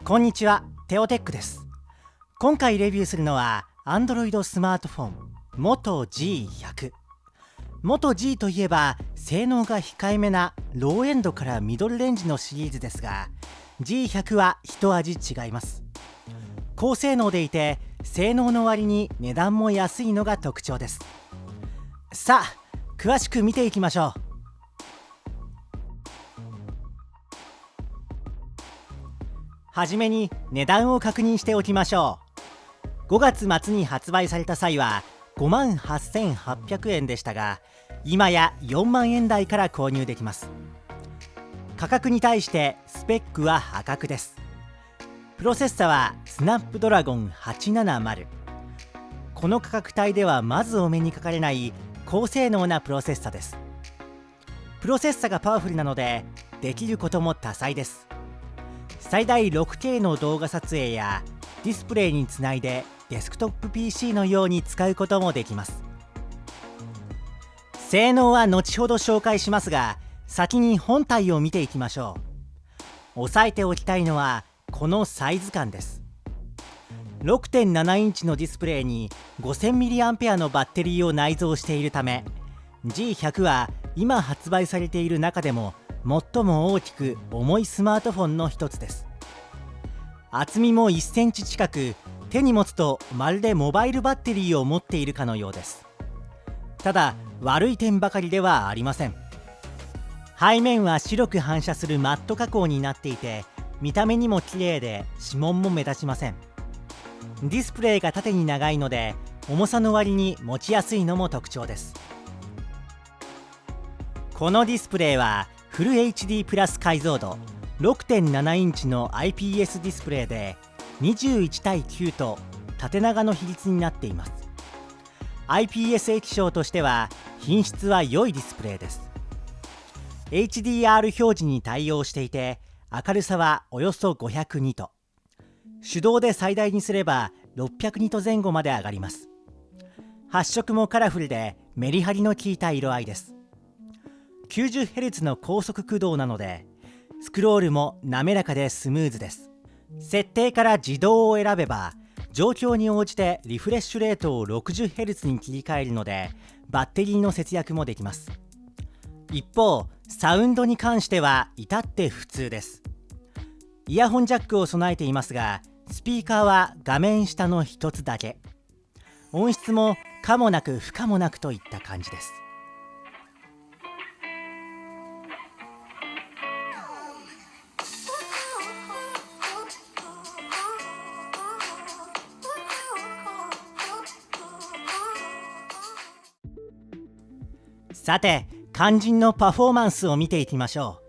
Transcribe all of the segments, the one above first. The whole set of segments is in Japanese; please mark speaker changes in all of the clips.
Speaker 1: こんにちは、テオテックです。今回レビューするのは Android スマートフォン Moto G100。 Moto G といえば性能が控えめなローエンドからミドルレンジのシリーズですが、 G100 は一味違います。高性能でいて性能の割に値段も安いのが特徴です。さあ詳しく見ていきましょう。はじめに値段を確認しておきましょう。5月末に発売された際は 58,800 円でしたが、今や4万円台から購入できます。価格に対してスペックは破格です。プロセッサはスナップドラゴン870。この価格帯ではまずお目にかかれない高性能なプロセッサです。プロセッサがパワフルなのでできることも多彩です。最大 6K の動画撮影やディスプレイにつないでデスクトップ PC のように使うこともできます。性能は後ほど紹介しますが、先に本体を見ていきましょう。押さえておきたいのはこのサイズ感です。 6.7 インチのディスプレイに 5000mAh のバッテリーを内蔵しているため、 G100 は今発売されている中でも最も大きく重いスマートフォンの一つです。厚みも1センチ近く、手に持つとまるでモバイルバッテリーを持っているかのようです。ただ悪い点ばかりではありません。背面は白く反射するマット加工になっていて、見た目にも綺麗で指紋も目立ちません。ディスプレイが縦に長いので重さの割に持ちやすいのも特徴です。このディスプレイはフル HD プラス解像度 6.7 インチの IPS ディスプレイで21対9と縦長の比率になっています。 IPS 液晶としては品質は良いディスプレイです。 HDR 表示に対応していて、明るさはおよそ500ニト、手動で最大にすれば600ニト前後まで上がります。発色もカラフルでメリハリの効いた色合いです。90Hz の高速駆動なのでスクロールも滑らかでスムーズです。設定から自動を選べば状況に応じてリフレッシュレートを 60Hz に切り替えるのでバッテリーの節約もできます。一方サウンドに関しては至って普通です。イヤホンジャックを備えていますが、スピーカーは画面下の一つだけ。音質も可もなく不可もなくといった感じです。さて肝心のパフォーマンスを見ていきましょ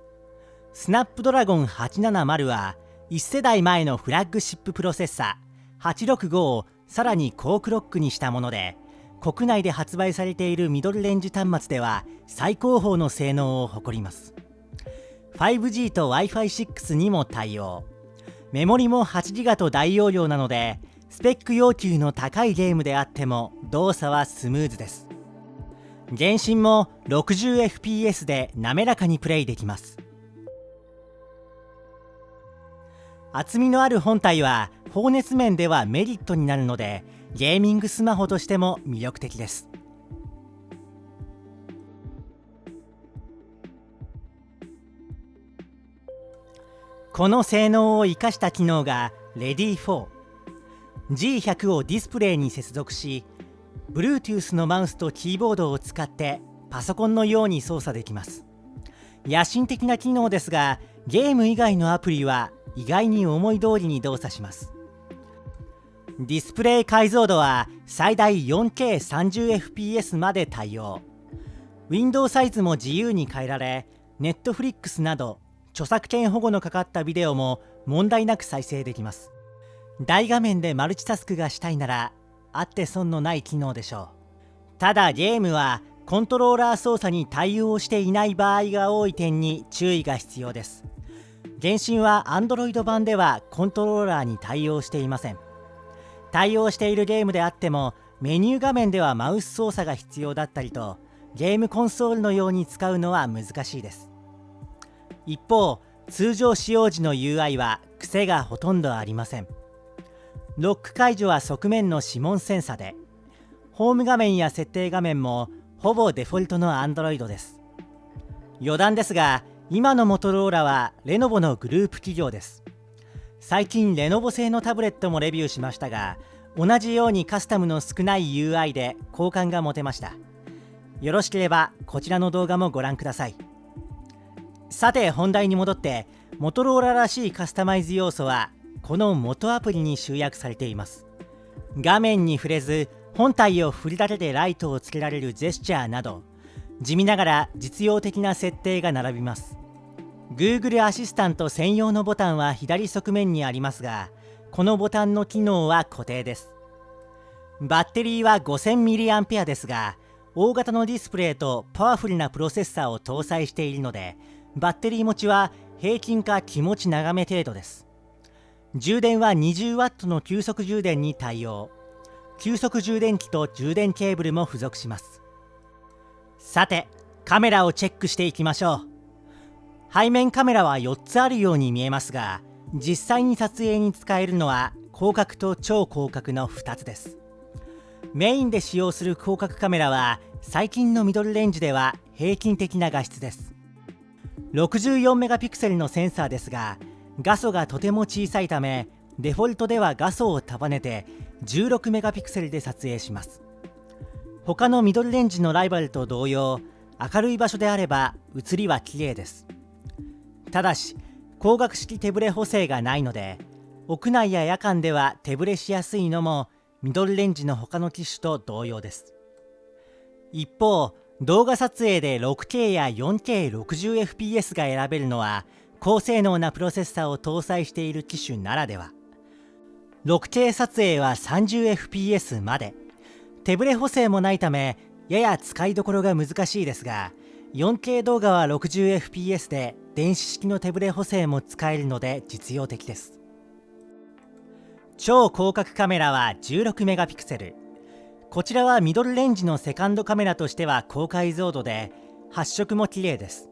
Speaker 1: う。スナップドラゴン870は1世代前のフラッグシッププロセッサ865をさらに高クロックにしたもので、国内で発売されているミドルレンジ端末では最高峰の性能を誇ります。 5G と Wi-Fi6 にも対応。メモリも 8GB と大容量なのでスペック要求の高いゲームであっても動作はスムーズです。原神も 60fps で滑らかにプレイできます。厚みのある本体は放熱面ではメリットになるのでゲーミングスマホとしても魅力的です。この性能を生かした機能が Ready4。 G100 をディスプレイに接続し、Bluetooth のマウスとキーボードを使ってパソコンのように操作できます。野心的な機能ですが、ゲーム以外のアプリは意外に思い通りに動作します。ディスプレイ解像度は最大 4K30fps まで対応。ウィンドウサイズも自由に変えられ、Netflix など著作権保護のかかったビデオも問題なく再生できます。大画面でマルチタスクがしたいならあって損のない機能でしょう。ただゲームはコントローラー操作に対応していない場合が多い点に注意が必要です。原神は Android 版ではコントローラーに対応していません。対応しているゲームであってもメニュー画面ではマウス操作が必要だったりと、ゲームコンソールのように使うのは難しいです。一方通常使用時の UI は苦癖がほとんどありません。ロック解除は側面の指紋センサで、ホーム画面や設定画面もほぼデフォルトの Android です。余談ですが、今のモトローラはレノボのグループ企業です。最近レノボ製のタブレットもレビューしましたが、同じようにカスタムの少ない UI で好感が持てました。よろしければこちらの動画もご覧ください。さて本題に戻って、モトローラらしいカスタマイズ要素はこの元アプリに集約されています。画面に触れず本体を振るだけでライトをつけられるジェスチャーなど、地味ながら実用的な設定が並びます。 Google アシスタント専用のボタンは左側面にありますが、このボタンの機能は固定です。バッテリーは 5000mAh ですが、大型のディスプレイとパワフルなプロセッサーを搭載しているので、バッテリー持ちは平均か気持ち長め程度です。充電は 20W の急速充電に対応。急速充電器と充電ケーブルも付属します。さてカメラをチェックしていきましょう。背面カメラは4つあるように見えますが、実際に撮影に使えるのは広角と超広角の2つです。メインで使用する広角カメラは最近のミドルレンジでは平均的な画質です。64メガピクセルのセンサーですが、画素がとても小さいため、デフォルトでは画素を束ねて16メガピクセルで撮影します。他のミドルレンジのライバルと同様、明るい場所であれば写りは綺麗です。ただし光学式手ブレ補正がないので、屋内や夜間では手ブレしやすいのもミドルレンジの他の機種と同様です。一方、動画撮影で 6K や 4K60fps が選べるのは高性能なプロセッサーを搭載している機種ならでは。 6K 撮影は 30fps まで、手ブレ補正もないためやや使いどころが難しいですが、 4K 動画は 60fps で電子式の手ブレ補正も使えるので実用的です。超広角カメラは16メガピクセル。こちらはミドルレンジのセカンドカメラとしては高解像度で、発色も綺麗です。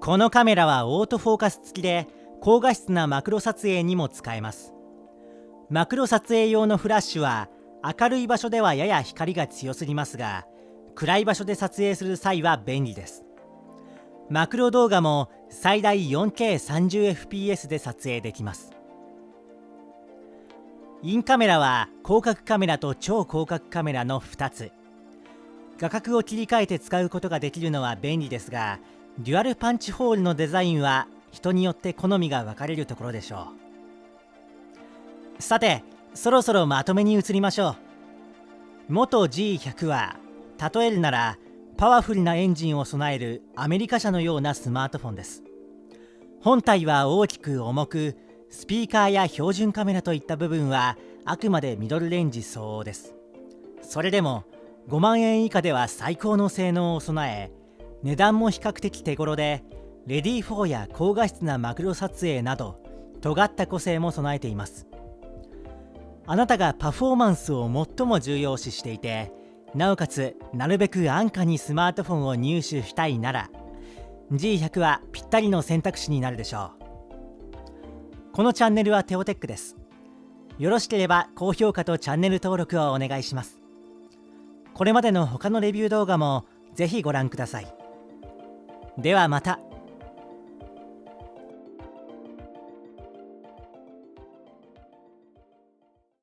Speaker 1: このカメラはオートフォーカス付きで高画質なマクロ撮影にも使えます。マクロ撮影用のフラッシュは明るい場所ではやや光が強すぎますが、暗い場所で撮影する際は便利です。マクロ動画も最大 4K30fps で撮影できます。インカメラは広角カメラと超広角カメラの2つ。画角を切り替えて使うことができるのは便利ですが、デュアルパンチホールのデザインは人によって好みが分かれるところでしょう。さてそろそろまとめに移りましょう。元 G100 は例えるならパワフルなエンジンを備えるアメリカ車のようなスマートフォンです。本体は大きく重く、スピーカーや標準カメラといった部分はあくまでミドルレンジ相応です。それでも5万円以下では最高の性能を備え、値段も比較的手頃で、レディー4や高画質なマクロ撮影など尖った個性も備えています。あなたがパフォーマンスを最も重要視していて、なおかつなるべく安価にスマートフォンを入手したいなら G100 はぴったりの選択肢になるでしょう。このチャンネルはテオテックです。よろしければ高評価とチャンネル登録をお願いします。これまでの他のレビュー動画もぜひご覧ください。ではまた。